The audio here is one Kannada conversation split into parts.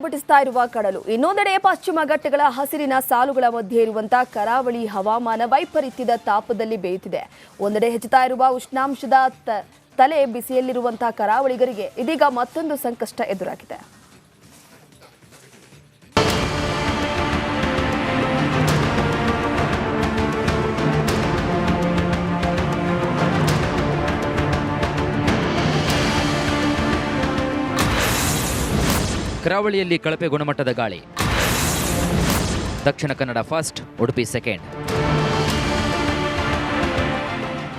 ಆರ್ಭಟಿಸ್ತಾ ಇರುವ ಕಡಲು. ಇನ್ನೊಂದೆಡೆ ಪಶ್ಚಿಮ ಘಟ್ಟಗಳ ಹಸಿರಿನ ಸಾಲುಗಳ ಮಧ್ಯೆ ಇರುವಂತಹ ಕರಾವಳಿ ಹವಾಮಾನ ವೈಪರೀತ್ಯದ ತಾಪದಲ್ಲಿ ಬೇಯುತ್ತಿದೆ. ಒಂದೆಡೆ ಹೆಚ್ಚುತ್ತಾ ಇರುವ ಉಷ್ಣಾಂಶದ ತಲೆ ಬಿಸಿಯಲ್ಲಿರುವಂತಹ ಕರಾವಳಿಗರಿಗೆ ಇದೀಗ ಮತ್ತೊಂದು ಸಂಕಷ್ಟ ಎದುರಾಗಿದೆ. ಕರಾವಳಿಯಲ್ಲಿ ಕಳಪೆ ಗುಣಮಟ್ಟದ ಗಾಳಿ. Dakshina Kannada first, Udupi second.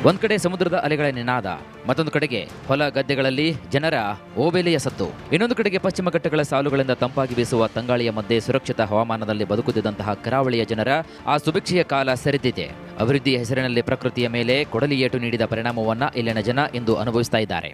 ಒಂದ್ ಕಡೆ ಸಮುದ್ರದ ಅಲೆಗಳ ನಿನಾದ, ಮತ್ತೊಂದು ಕಡೆಗೆ ಹೊಲ ಗದ್ದೆಗಳಲ್ಲಿ ಜನರ ಓಬೇಲೆಯ ಸದ್ದು. ಇನ್ನೊಂದು ಕಡೆಗೆ ಪಶ್ಚಿಮ ಘಟ್ಟಗಳ ಸಾಲುಗಳಿಂದ ತಂಪಾಗಿ ಬೀಸುವ ತಂಗಾಳಿಯ ಮಧ್ಯೆ ಸುರಕ್ಷಿತ ಹವಾಮಾನದಲ್ಲಿ ಬದುಕುತ್ತಿದ್ದಂತಹ ಕರಾವಳಿಯ ಜನರ ಆ ಸುಭಿಕ್ಷೆಯ ಕಾಲ ಸರಿದಿದೆ. ಅಭಿವೃದ್ಧಿಯ ಹೆಸರಿನಲ್ಲಿ ಪ್ರಕೃತಿಯ ಮೇಲೆ ಕೊಡಲಿ ಏಟು ನೀಡಿದ ಪರಿಣಾಮವನ್ನ ಇಲ್ಲಿನ ಜನ ಇಂದು ಅನುಭವಿಸ್ತಾ ಇದ್ದಾರೆ.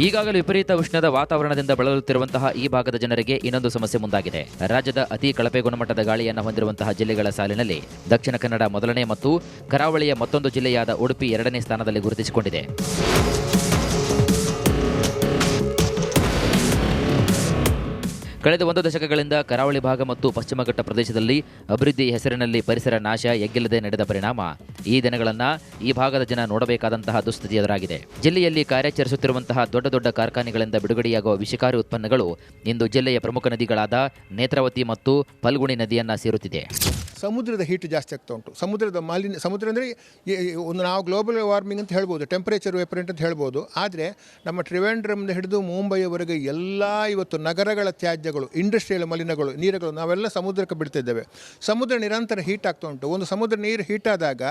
ಈಗಾಗಲೇ ವಿಪರೀತ ಉಷ್ಣದ ವಾತಾವರಣದಿಂದ ಬಳಲುತ್ತಿರುವಂತಹ ಈ ಭಾಗದ ಜನರಿಗೆ ಇನ್ನೊಂದು ಸಮಸ್ಯೆ ಮುಂದಾಗಿದೆ. ರಾಜ್ಯದ ಅತಿ ಕಳಪೆ ಗುಣಮಟ್ಟದ ಗಾಳಿಯನ್ನು ಹೊಂದಿರುವಂತಹ ಜಿಲ್ಲೆಗಳ ಸಾಲಿನಲ್ಲಿ ದಕ್ಷಿಣ ಕನ್ನಡ ಮೊದಲನೇ ಮತ್ತು ಕರಾವಳಿಯ ಮತ್ತೊಂದು ಜಿಲ್ಲೆಯಾದ ಉಡುಪಿ ಎರಡನೇ ಸ್ಥಾನದಲ್ಲಿ ಗುರುತಿಸಿಕೊಂಡಿದೆ. ಕಳೆದ 1 ದಶಕಗಳಿಂದ ಕರಾವಳಿ ಭಾಗ ಮತ್ತು ಪಶ್ಚಿಮ ಘಟ್ಟ ಪ್ರದೇಶದಲ್ಲಿ ಅಭಿವೃದ್ಧಿ ಹೆಸರಿನಲ್ಲಿ ಪರಿಸರ ನಾಶ ಎಗ್ಗಿಲ್ಲದೆ ನಡೆದ ಪರಿಣಾಮ ಈ ದಿನಗಳನ್ನು ಈ ಭಾಗದ ಜನ ನೋಡಬೇಕಾದಂತಹ ದುಸ್ಥಿತಿ ಎದುರಾಗಿದೆ. ಜಿಲ್ಲೆಯಲ್ಲಿ ಕಾರ್ಯಾಚರಿಸುತ್ತಿರುವಂತಹ ದೊಡ್ಡ ದೊಡ್ಡ ಕಾರ್ಖಾನೆಗಳಿಂದ ಬಿಡುಗಡೆಯಾಗುವ ವಿಷಕಾರಿ ಉತ್ಪನ್ನಗಳು ಇಂದು ಜಿಲ್ಲೆಯ ಪ್ರಮುಖ ನದಿಗಳಾದ ನೇತ್ರಾವತಿ ಮತ್ತು ಫಲ್ಗುಣಿ ನದಿಯನ್ನು ಸೇರುತ್ತಿದೆ. ಸಮುದ್ರದ ಹೀಟ್ ಜಾಸ್ತಿ ಆಗ್ತಾ ಉಂಟು. ಸಮುದ್ರ ಅಂದರೆ ಒಂದು ನಾವು ಗ್ಲೋಬಲ್ ವಾರ್ಮಿಂಗ್ ಅಂತ ಹೇಳ್ಬೋದು, ಟೆಂಪರೇಚರ್ ವೇಪರೆಂಟ್ ಅಂತ ಹೇಳ್ಬೋದು. ಆದರೆ ನಮ್ಮ ಟ್ರಿವೆಂಡ್ರಮ್ನ ಹಿಡಿದು ಮುಂಬೈಯವರೆಗೆ ಎಲ್ಲ ಇವತ್ತು ನಗರಗಳ ತ್ಯಾಜ್ಯಗಳು, ಇಂಡಸ್ಟ್ರಿಯಲ್ ಮಲಿನಗಳು, ನೀರುಗಳು ನಾವೆಲ್ಲ ಸಮುದ್ರಕ್ಕೆ ಬಿಡ್ತಿದ್ದೇವೆ. ಸಮುದ್ರ ನಿರಂತರ ಹೀಟ್ ಆಗ್ತಾ ಉಂಟು. ಒಂದು ಸಮುದ್ರ ನೀರು ಹೀಟ್ ಆದಾಗ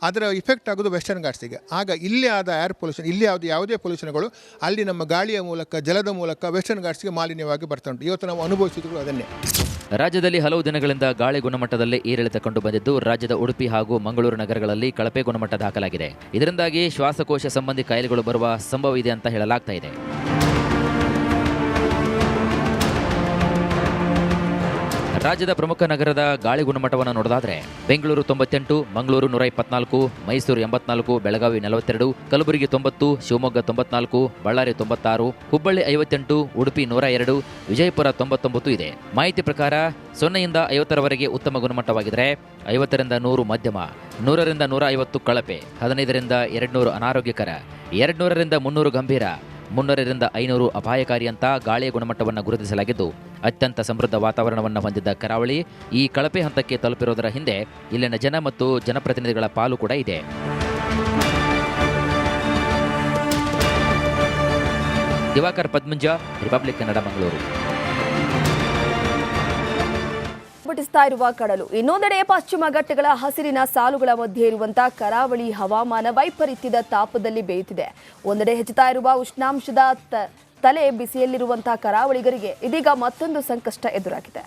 ಅದರ ಇಫೆಕ್ಟ್ ಆಗೋದು ವೆಸ್ಟರ್ನ್ ಘಾಟ್ಸಿಗೆ. ಆಗ ಇಲ್ಲಿ ಆದ ಏರ್ ಪೊಲ್ಯೂಷನ್, ಇಲ್ಲಿ ಯಾವುದೇ ಪೊಲ್ಯೂಷನ್ಗಳು ಅಲ್ಲಿ ನಮ್ಮ ಗಾಳಿಯ ಮೂಲಕ, ಜಲದ ಮೂಲಕ ವೆಸ್ಟರ್ನ್ ಘಾಟ್ಸ್ಗೆ ಮಾಲಿನ್ಯವಾಗಿ ಬರ್ತಾ ಉಂಟು. ಇವತ್ತು ನಾವು ಅನುಭವಿಸಿದ್ರು ಅದನ್ನೇ. ರಾಜ್ಯದಲ್ಲಿ ಹಲವು ದಿನಗಳಿಂದ ಗಾಳಿ ಗುಣಮಟ್ಟದಲ್ಲಿ ಏರಿಳಿತ ಕಂಡು ಬಂದಿದ್ದು, ರಾಜ್ಯದ ಉಡುಪಿ ಹಾಗೂ ಮಂಗಳೂರು ನಗರಗಳಲ್ಲಿ ಕಳಪೆ ಗುಣಮಟ್ಟ ದಾಖಲಾಗಿದೆ. ಇದರಿಂದಾಗಿ ಶ್ವಾಸಕೋಶ ಸಂಬಂಧಿ ಕಾಯಿಲೆಗಳು ಬರುವ ಸಂಭವ ಇದೆ ಅಂತ ಹೇಳಲಾಗ್ತಾ ಇದೆ. ರಾಜ್ಯದ ಪ್ರಮುಖ ನಗರದ ಗಾಳಿ ಗುಣಮಟ್ಟವನ್ನು ನೋಡೋದಾದ್ರೆ ಬೆಂಗಳೂರು 98, ಮಂಗಳೂರು 124, ಮೈಸೂರು 84, ಬೆಳಗಾವಿ 42, ಕಲಬುರಗಿ 90, ಶಿವಮೊಗ್ಗ 94, ಬಳ್ಳಾರಿ 96, ಹುಬ್ಬಳ್ಳಿ 58, ಉಡುಪಿ 102, ವಿಜಯಪುರ 99 ಇದೆ. ಮಾಹಿತಿ ಪ್ರಕಾರ 0ರಿಂದ 50ರವರೆಗೆ ಉತ್ತಮ ಗುಣಮಟ್ಟವಾಗಿದ್ದರೆ 50ರಿಂದ 100 ಮಧ್ಯಮ, 100ರಿಂದ 150 ಕಳಪೆ, 15ರಿಂದ 200 ಅನಾರೋಗ್ಯಕರ, 200ರಿಂದ 300 ಗಂಭೀರ, 300ರಿಂದ 500 ಅಪಾಯಕಾರಿ ಅಂತ ಗಾಳಿಯ ಗುಣಮಟ್ಟವನ್ನು ಗುರುತಿಸಲಾಗಿದ್ದು, ಅತ್ಯಂತ ಸಮೃದ್ಧ ವಾತಾವರಣವನ್ನು ಹೊಂದಿದ್ದ ಕರಾವಳಿ ಈ ಕಳಪೆ ಹಂತಕ್ಕೆ ತಲುಪಿರುವುದರ ಹಿಂದೆ ಇಲ್ಲಿನ ಜನ ಮತ್ತು ಜನಪ್ರತಿನಿಧಿಗಳ ಪಾಲು ಕೂಡ ಇದೆ. ದಿವಾಕರ್ ಪದ್ಮಂಜ, ರಿಪಬ್ಲಿಕ್ ಕನ್ನಡ, ಮಂಗಳೂರು. ಆರ್ಭಟಿಸ್ತಾ ಇರುವ ಕಡಲು. ಇನ್ನೊಂದೆಡೆ ಪಶ್ಚಿಮ ಘಟ್ಟಗಳ ಹಸಿರಿನ ಸಾಲುಗಳ ಮಧ್ಯೆ ಇರುವಂತಹ ಕರಾವಳಿ ಹವಾಮಾನ ವೈಪರೀತ್ಯದ ತಾಪದಲ್ಲಿ ಬೇಯುತ್ತಿದೆ. ಒಂದೆಡೆ ಹೆಚ್ಚುತ್ತಾ ಇರುವ ಉಷ್ಣಾಂಶದ ತಲೆ ಬಿಸಿಯಲ್ಲಿರುವಂತಹ ಕರಾವಳಿಗರಿಗೆ ಇದೀಗ ಮತ್ತೊಂದು ಸಂಕಷ್ಟ ಎದುರಾಗಿದೆ.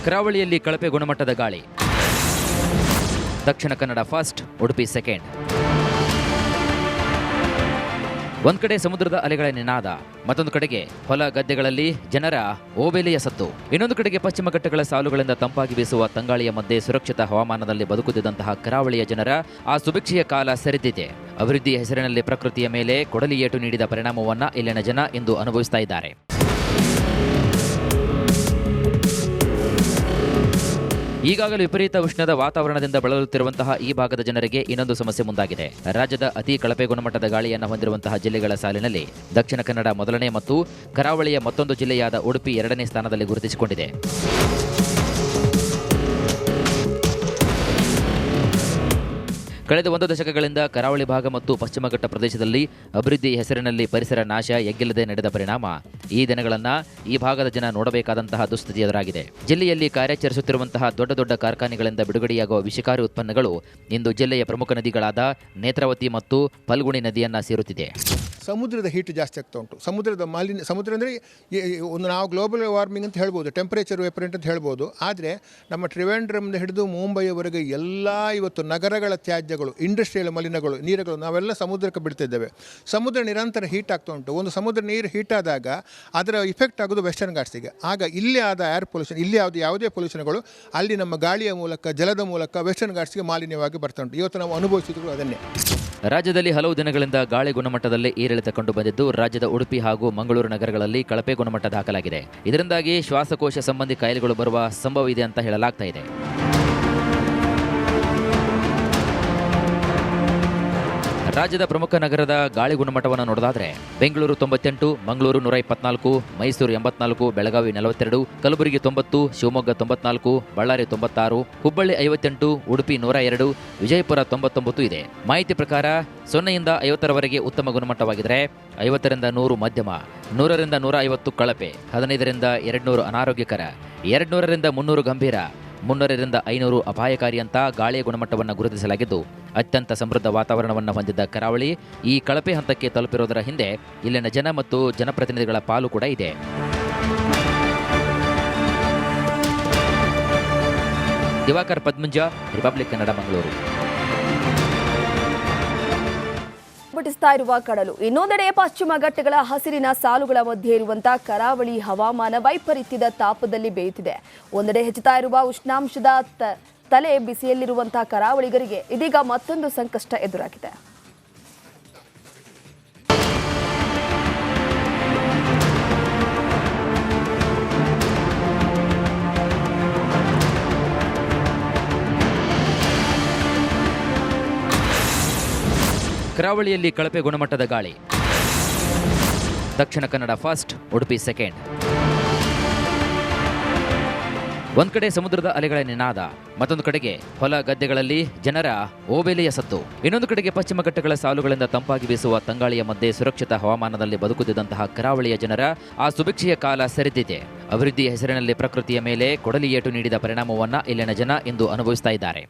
ಕರಾವಳಿಯಲ್ಲಿ ಕಳಪೆ ಗುಣಮಟ್ಟದ ಗಾಳಿ. Dakshina Kannada first, Udupi second. ಒಂದ್ ಕಡೆ ಸಮುದ್ರದ ಅಲೆಗಳ ನಿನಾದ, ಮತ್ತೊಂದು ಕಡೆಗೆ ಹೊಲ ಗದ್ದೆಗಳಲ್ಲಿ ಜನರ ಓಬೇಲೆಯ ಸದ್ದು. ಇನ್ನೊಂದು ಕಡೆಗೆ ಪಶ್ಚಿಮ ಘಟ್ಟಗಳ ಸಾಲುಗಳಿಂದ ತಂಪಾಗಿ ಬೀಸುವ ತಂಗಾಳಿಯ ಮಧ್ಯೆ ಸುರಕ್ಷಿತ ಹವಾಮಾನದಲ್ಲಿ ಬದುಕುತ್ತಿದ್ದಂತಹ ಕರಾವಳಿಯ ಜನರ ಆ ಸುಭಿಕ್ಷೆಯ ಕಾಲ ಸರಿದಿದೆ. ಅಭಿವೃದ್ಧಿಯ ಹೆಸರಿನಲ್ಲಿ ಪ್ರಕೃತಿಯ ಮೇಲೆ ಕೊಡಲಿ ಏಟು ನೀಡಿದ ಪರಿಣಾಮವನ್ನ ಇಲ್ಲಿನ ಜನ ಇಂದು ಅನುಭವಿಸ್ತಾ ಇದ್ದಾರೆ. ಈಗಾಗಲೇ ವಿಪರೀತ ಉಷ್ಣದ ವಾತಾವರಣದಿಂದ ಬಳಲುತ್ತಿರುವಂತಹ ಈ ಭಾಗದ ಜನರಿಗೆ ಇನ್ನೊಂದು ಸಮಸ್ಯೆ ಮುಂದಾಗಿದೆ. ರಾಜ್ಯದ ಅತಿ ಕಳಪೆ ಗುಣಮಟ್ಟದ ಗಾಳಿಯನ್ನು ಹೊಂದಿರುವಂತಹ ಜಿಲ್ಲೆಗಳ ಸಾಲಿನಲ್ಲಿ ದಕ್ಷಿಣ ಕನ್ನಡ ಮೊದಲನೇ ಮತ್ತು ಕರಾವಳಿಯ ಮತ್ತೊಂದು ಜಿಲ್ಲೆಯಾದ ಉಡುಪಿ ಎರಡನೇ ಸ್ಥಾನದಲ್ಲಿ ಗುರುತಿಸಿಕೊಂಡಿದೆ. ಕಳೆದ 1 ದಶಕಗಳಿಂದ ಕರಾವಳಿ ಭಾಗ ಮತ್ತು ಪಶ್ಚಿಮ ಘಟ್ಟ ಪ್ರದೇಶದಲ್ಲಿ ಅಭಿವೃದ್ಧಿ ಹೆಸರಿನಲ್ಲಿ ಪರಿಸರ ನಾಶ ಎಗ್ಗಿಲ್ಲದೆ ನಡೆದ ಪರಿಣಾಮ ಈ ದಿನಗಳನ್ನು ಈ ಭಾಗದ ಜನ ನೋಡಬೇಕಾದಂತಹ ದುಸ್ಥಿತಿ ಎದುರಾಗಿದೆ. ಜಿಲ್ಲೆಯಲ್ಲಿ ಕಾರ್ಯಾಚರಿಸುತ್ತಿರುವಂತಹ ದೊಡ್ಡ ದೊಡ್ಡ ಕಾರ್ಖಾನೆಗಳಿಂದ ಬಿಡುಗಡೆಯಾಗುವ ವಿಷಕಾರಿ ಉತ್ಪನ್ನಗಳು ಇಂದು ಜಿಲ್ಲೆಯ ಪ್ರಮುಖ ನದಿಗಳಾದ ನೇತ್ರಾವತಿ ಮತ್ತು ಫಲ್ಗುಣಿ ನದಿಯನ್ನು ಸೇರುತ್ತಿದೆ. ಸಮುದ್ರದ ಹೀಟ್ ಜಾಸ್ತಿ ಆಗ್ತಾ ಉಂಟು. ಸಮುದ್ರದ ಮಾಲಿನ್ಯ, ಸಮುದ್ರ ಅಂದರೆ ಒಂದು ನಾವು ಗ್ಲೋಬಲ್ ವಾರ್ಮಿಂಗ್ ಅಂತ ಹೇಳ್ಬೋದು, ಟೆಂಪರೇಚರ್ ವೇಪರೆಂಟ್ ಅಂತ ಹೇಳ್ಬೋದು. ಆದರೆ ನಮ್ಮ ಟ್ರಿವೆಂಡ್ರಮ್ನ ಹಿಡಿದು ಮುಂಬೈಯವರೆಗೆ ಎಲ್ಲ ಇವತ್ತು ನಗರಗಳ ತ್ಯಾಜ್ಯಗಳು, ಇಂಡಸ್ಟ್ರಿಯಲ್ ಮಲಿನಗಳು, ನೀರುಗಳು ನಾವೆಲ್ಲ ಸಮುದ್ರಕ್ಕೆ ಬಿಡ್ತಿದ್ದೇವೆ. ಸಮುದ್ರ ನಿರಂತರ ಹೀಟ್ ಆಗ್ತಾ ಉಂಟು. ಒಂದು ಸಮುದ್ರ ನೀರು ಹೀಟ್ ಆದಾಗ ಅದರ ಇಫೆಕ್ಟ್ ಆಗೋದು ವೆಸ್ಟರ್ನ್ ಘಾಟ್ಸಿಗೆ. ಆಗ ಇಲ್ಲಿ ಆದ ಏರ್ ಪೊಲ್ಯೂಷನ್, ಇಲ್ಲಿ ಯಾವುದೇ ಪೊಲ್ಯೂಷನ್ಗಳು ಅಲ್ಲಿ ನಮ್ಮ ಗಾಳಿಯ ಮೂಲಕ, ಜಲದ ಮೂಲಕ ವೆಸ್ಟರ್ನ್ ಘಾಟ್ಸ್ಗೆ ಮಾಲಿನ್ಯವಾಗಿ ಬರ್ತಾ ಉಂಟು. ಇವತ್ತು ನಾವು ಅನುಭವಿಸಿದ್ರು ಅದನ್ನೇ. ರಾಜ್ಯದಲ್ಲಿ ಹಲವು ದಿನಗಳಿಂದ ಗಾಳಿ ಗುಣಮಟ್ಟದಲ್ಲಿ ಏರಿಳಿತ ಕಂಡು ಬಂದಿದ್ದು, ರಾಜ್ಯದ ಉಡುಪಿ ಹಾಗೂ ಮಂಗಳೂರು ನಗರಗಳಲ್ಲಿ ಕಳಪೆ ಗುಣಮಟ್ಟ ದಾಖಲಾಗಿದೆ. ಇದರಿಂದಾಗಿ ಶ್ವಾಸಕೋಶ ಸಂಬಂಧಿ ಕಾಯಿಲೆಗಳು ಬರುವ ಸಂಭವ ಇದೆ ಅಂತ ಹೇಳಲಾಗ್ತಾ ಇದೆ. ರಾಜ್ಯದ ಪ್ರಮುಖ ನಗರದ ಗಾಳಿ ಗುಣಮಟ್ಟವನ್ನು ನೋಡೋದಾದ್ರೆ ಬೆಂಗಳೂರು 98, ಮಂಗಳೂರು 124, ಮೈಸೂರು 84, ಬೆಳಗಾವಿ 42, ಕಲಬುರಗಿ 90, ಶಿವಮೊಗ್ಗ 94, ಬಳ್ಳಾರಿ 96, ಹುಬ್ಬಳ್ಳಿ 58, ಉಡುಪಿ 102, ವಿಜಯಪುರ 99 ಇದೆ. ಮಾಹಿತಿ ಪ್ರಕಾರ 0ರಿಂದ 50ರವರೆಗೆ ಉತ್ತಮ ಗುಣಮಟ್ಟವಾಗಿದ್ದರೆ 50ರಿಂದ 100 ಮಧ್ಯಮ, 100ರಿಂದ 150 ಕಳಪೆ, 15ರಿಂದ 200 ಅನಾರೋಗ್ಯಕರ, 200ರಿಂದ 300 ಗಂಭೀರ, 300ರಿಂದ 500 ಅಪಾಯಕಾರಿ ಅಂತ ಗಾಳಿಯ ಗುಣಮಟ್ಟವನ್ನು ಗುರುತಿಸಲಾಗಿದ್ದು, ಅತ್ಯಂತ ಸಮೃದ್ಧ ವಾತಾವರಣವನ್ನು ಹೊಂದಿದ್ದ ಕರಾವಳಿ ಈ ಕಳಪೆ ಹಂತಕ್ಕೆ ತಲುಪಿರುವುದರ ಹಿಂದೆ ಇಲ್ಲಿನ ಜನ ಮತ್ತು ಜನಪ್ರತಿನಿಧಿಗಳ ಪಾಲು ಕೂಡ ಇದೆ. ದಿವಾಕರ್ ಪದ್ಮಂಜ, ರಿಪಬ್ಲಿಕ್ ಕನ್ನಡ, ಮಂಗಳೂರು. ಬಟಿಸ್ತಾ ಇರುವ ಕಡಲು, ಇನ್ನೊಂದೆಡೆ ಪಶ್ಚಿಮ ಘಟ್ಟಗಳ ಹಸಿರಿನ ಸಾಲುಗಳ ಮಧ್ಯೆ ಇರುವಂತಹ ಕರಾವಳಿ ಹವಾಮಾನ ವೈಪರೀತ್ಯದ ತಾಪದಲ್ಲಿ ಬೇಯುತ್ತಿದೆ. ಒಂದೆಡೆ ಹೆಚ್ಚುತ್ತಾ ಇರುವ ಉಷ್ಣಾಂಶದ ತಲೆ ಬಿಸಿಯಲ್ಲಿರುವಂತಹ ಕರಾವಳಿಗರಿಗೆ ಇದೀಗ ಮತ್ತೊಂದು ಸಂಕಷ್ಟ ಎದುರಾಗಿದೆ. ಕರಾವಳಿಯಲ್ಲಿ ಕಳಪೆ ಗುಣಮಟ್ಟದ ಗಾಳಿ. Dakshina Kannada first, Udupi second. ಒಂದ್ ಕಡೆ ಸಮುದ್ರದ ಅಲೆಗಳ ನಿನಾದ, ಮತ್ತೊಂದು ಕಡೆಗೆ ಹೊಲ ಗದ್ದೆಗಳಲ್ಲಿ ಜನರ ಓಬೇಲಿಯ ಸತ್ತು, ಇನ್ನೊಂದು ಕಡೆಗೆ ಪಶ್ಚಿಮ ಘಟ್ಟಗಳ ಸಾಲುಗಳಿಂದ ತಂಪಾಗಿ ಬೀಸುವ ತಂಗಾಳಿಯ ಮಧ್ಯೆ ಸುರಕ್ಷಿತ ಹವಾಮಾನದಲ್ಲಿ ಬದುಕುತ್ತಿದ್ದಂತಹ ಕರಾವಳಿಯ ಜನರ ಆ ಸುಭಿಕ್ಷೆಯ ಕಾಲ ಸರಿದಿದೆ. ಅಭಿವೃದ್ಧಿಯ ಹೆಸರಿನಲ್ಲಿ ಪ್ರಕೃತಿಯ ಮೇಲೆ ಕೊಡಲಿ ಏಟು ನೀಡಿದ ಪರಿಣಾಮವನ್ನ ಇಲ್ಲಿನ ಜನ ಇಂದು ಅನುಭವಿಸ್ತಾ ಇದ್ದಾರೆ.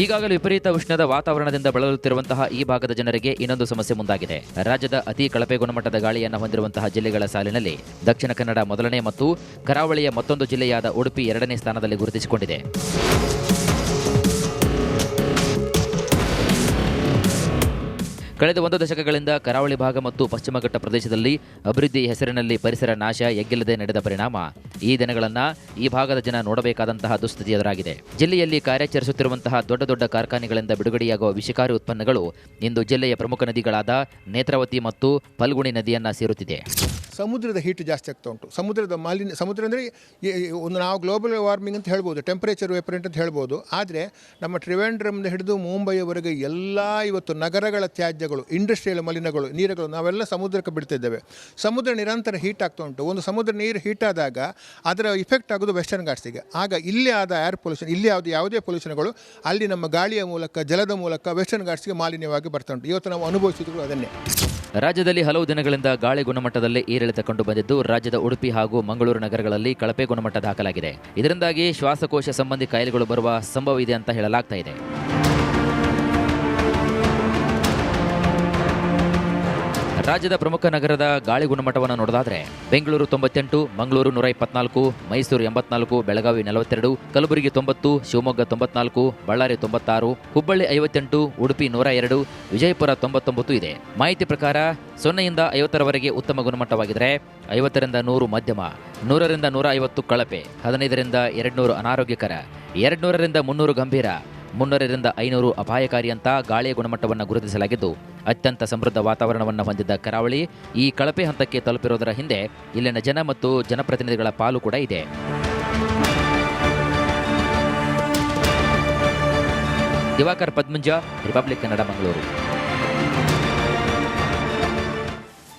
ಈಗಾಗಲೇ ವಿಪರೀತ ಉಷ್ಣದ ವಾತಾವರಣದಿಂದ ಬಳಲುತ್ತಿರುವಂತಹ ಈ ಭಾಗದ ಜನರಿಗೆ ಇನ್ನೊಂದು ಸಮಸ್ಯೆ ಮುಂದಾಗಿದೆ. ರಾಜ್ಯದ ಅತಿ ಕಳಪೆ ಗುಣಮಟ್ಟದ ಗಾಳಿಯನ್ನು ಹೊಂದಿರುವಂತಹ ಜಿಲ್ಲೆಗಳ ಸಾಲಿನಲ್ಲಿ ದಕ್ಷಿಣ ಕನ್ನಡ ಮೊದಲನೇ ಮತ್ತು ಕರಾವಳಿಯ ಮತ್ತೊಂದು ಜಿಲ್ಲೆಯಾದ ಉಡುಪಿ 2ನೇ ಸ್ಥಾನದಲ್ಲಿ ಗುರುತಿಸಿಕೊಂಡಿದೆ. ಕಳೆದ 1 ದಶಕಗಳಿಂದ ಕರಾವಳಿ ಭಾಗ ಮತ್ತು ಪಶ್ಚಿಮ ಘಟ್ಟ ಪ್ರದೇಶದಲ್ಲಿ ಅಭಿವೃದ್ಧಿ ಹೆಸರಿನಲ್ಲಿ ಪರಿಸರ ನಾಶ ಎಗ್ಗಿಲ್ಲದೆ ನಡೆದ ಪರಿಣಾಮ ಈ ದಿನಗಳನ್ನು ಈ ಭಾಗದ ಜನ ನೋಡಬೇಕಾದಂತಹ ದುಸ್ಥಿತಿ ಎದುರಾಗಿದೆ. ಜಿಲ್ಲೆಯಲ್ಲಿ ಕಾರ್ಯಾಚರಿಸುತ್ತಿರುವಂತಹ ದೊಡ್ಡ ದೊಡ್ಡ ಕಾರ್ಖಾನೆಗಳಿಂದ ಬಿಡುಗಡೆಯಾಗುವ ವಿಷಕಾರಿ ಉತ್ಪನ್ನಗಳು ಇಂದು ಜಿಲ್ಲೆಯ ಪ್ರಮುಖ ನದಿಗಳಾದ ನೇತ್ರಾವತಿ ಮತ್ತು ಫಲ್ಗುಣಿ ನದಿಯನ್ನು ಸೇರುತ್ತಿದೆ. ಸಮುದ್ರದ ಹೀಟ್ ಜಾಸ್ತಿ ಆಗ್ತಾ ಉಂಟು. ಸಮುದ್ರದ ಮಾಲಿನ್ಯ, ಸಮುದ್ರ ಅಂದರೆ ಒಂದು ನಾವು ಗ್ಲೋಬಲ್ ವಾರ್ಮಿಂಗ್ ಅಂತ ಹೇಳ್ಬೋದು, ಟೆಂಪರೇಚರ್ ವೇಪರೆಂಟ್ ಅಂತ ಹೇಳ್ಬೋದು. ಆದರೆ ನಮ್ಮ ಟ್ರಿವೆಂಡ್ರಮ್ನ ಹಿಡಿದು ಮುಂಬೈಯವರೆಗೆ ಎಲ್ಲ ಇವತ್ತು ನಗರಗಳ ತ್ಯಾಜ್ಯಗಳು, ಇಂಡಸ್ಟ್ರಿಯಲ್ ಮಲಿನಗಳು, ನೀರುಗಳು ನಾವೆಲ್ಲ ಸಮುದ್ರಕ್ಕೆ ಬಿಡ್ತಿದ್ದೇವೆ. ಸಮುದ್ರ ನಿರಂತರ ಹೀಟ್ ಆಗ್ತಾ ಉಂಟು. ಒಂದು ಸಮುದ್ರ ನೀರು ಹೀಟ್ ಆದಾಗ ಅದರ ಇಫೆಕ್ಟ್ ಆಗೋದು ವೆಸ್ಟರ್ನ್ ಘಾಟ್ಸಿಗೆ. ಆಗ ಇಲ್ಲಿ ಆದ ಏರ್ ಪೊಲ್ಯೂಷನ್, ಇಲ್ಲಿ ಯಾವುದೇ ಪೊಲ್ಯೂಷನ್ಗಳು ಅಲ್ಲಿ ನಮ್ಮ ಗಾಳಿಯ ಮೂಲಕ, ಜಲದ ಮೂಲಕ ವೆಸ್ಟರ್ನ್ ಘಾಟ್ಸ್ಗೆ ಮಾಲಿನ್ಯವಾಗಿ ಬರ್ತಾ ಉಂಟು. ಇವತ್ತು ನಾವು ಅನುಭವಿಸಿದ್ರು ಅದನ್ನೇ. ರಾಜ್ಯದಲ್ಲಿ ಹಲವು ದಿನಗಳಿಂದ ಗಾಳಿ ಗುಣಮಟ್ಟದಲ್ಲಿ ಏರಿಳಿತ ಕಂಡು ಬಂದಿದ್ದು, ರಾಜ್ಯದ ಉಡುಪಿ ಹಾಗೂ ಮಂಗಳೂರು ನಗರಗಳಲ್ಲಿ ಕಳಪೆ ಗುಣಮಟ್ಟ ದಾಖಲಾಗಿದೆ. ಇದರಿಂದಾಗಿ ಶ್ವಾಸಕೋಶ ಸಂಬಂಧಿ ಕಾಯಿಲೆಗಳು ಬರುವ ಸಂಭವ ಇದೆ ಅಂತ ಹೇಳಲಾಗ್ತಾ ಇದೆ. ರಾಜ್ಯದ ಪ್ರಮುಖ ನಗರದ ಗಾಳಿ ಗುಣಮಟ್ಟವನ್ನು ನೋಡೋದಾದ್ರೆ ಬೆಂಗಳೂರು 98, ಮಂಗಳೂರು 124, ಮೈಸೂರು 84, ಬೆಳಗಾವಿ 42, ಕಲಬುರಗಿ 90, ಶಿವಮೊಗ್ಗ 94, ಬಳ್ಳಾರಿ 96, ಹುಬ್ಬಳ್ಳಿ 58, ಉಡುಪಿ 102, ವಿಜಯಪುರ 99 ಇದೆ. ಮಾಹಿತಿ ಪ್ರಕಾರ 0ಯಿಂದ 50ರವರೆಗೆ ಉತ್ತಮ ಗುಣಮಟ್ಟವಾಗಿದ್ದರೆ 50ರಿಂದ 100 ಮಧ್ಯಮ, 100ರಿಂದ 150 ಕಳಪೆ, 15ರಿಂದ 200 ಅನಾರೋಗ್ಯಕರ, 200ರಿಂದ 300 ಗಂಭೀರ, 300ರಿಂದ 500 ಅಪಾಯಕಾರಿ ಅಂತ ಗಾಳಿಯ ಗುಣಮಟ್ಟವನ್ನು ಗುರುತಿಸಲಾಗಿದ್ದು, ಅತ್ಯಂತ ಸಮೃದ್ಧ ವಾತಾವರಣವನ್ನು ಹೊಂದಿದ್ದ ಕರಾವಳಿ ಈ ಕಳಪೆ ಹಂತಕ್ಕೆ ತಲುಪಿರುವುದರ ಹಿಂದೆ ಇಲ್ಲಿನ ಜನ ಮತ್ತು ಜನಪ್ರತಿನಿಧಿಗಳ ಪಾಲು ಕೂಡ ಇದೆ. ದಿವಾಕರ್ ಪದ್ಮಂಜ, ರಿಪಬ್ಲಿಕ್ ಕನ್ನಡ, ಮಂಗಳೂರು.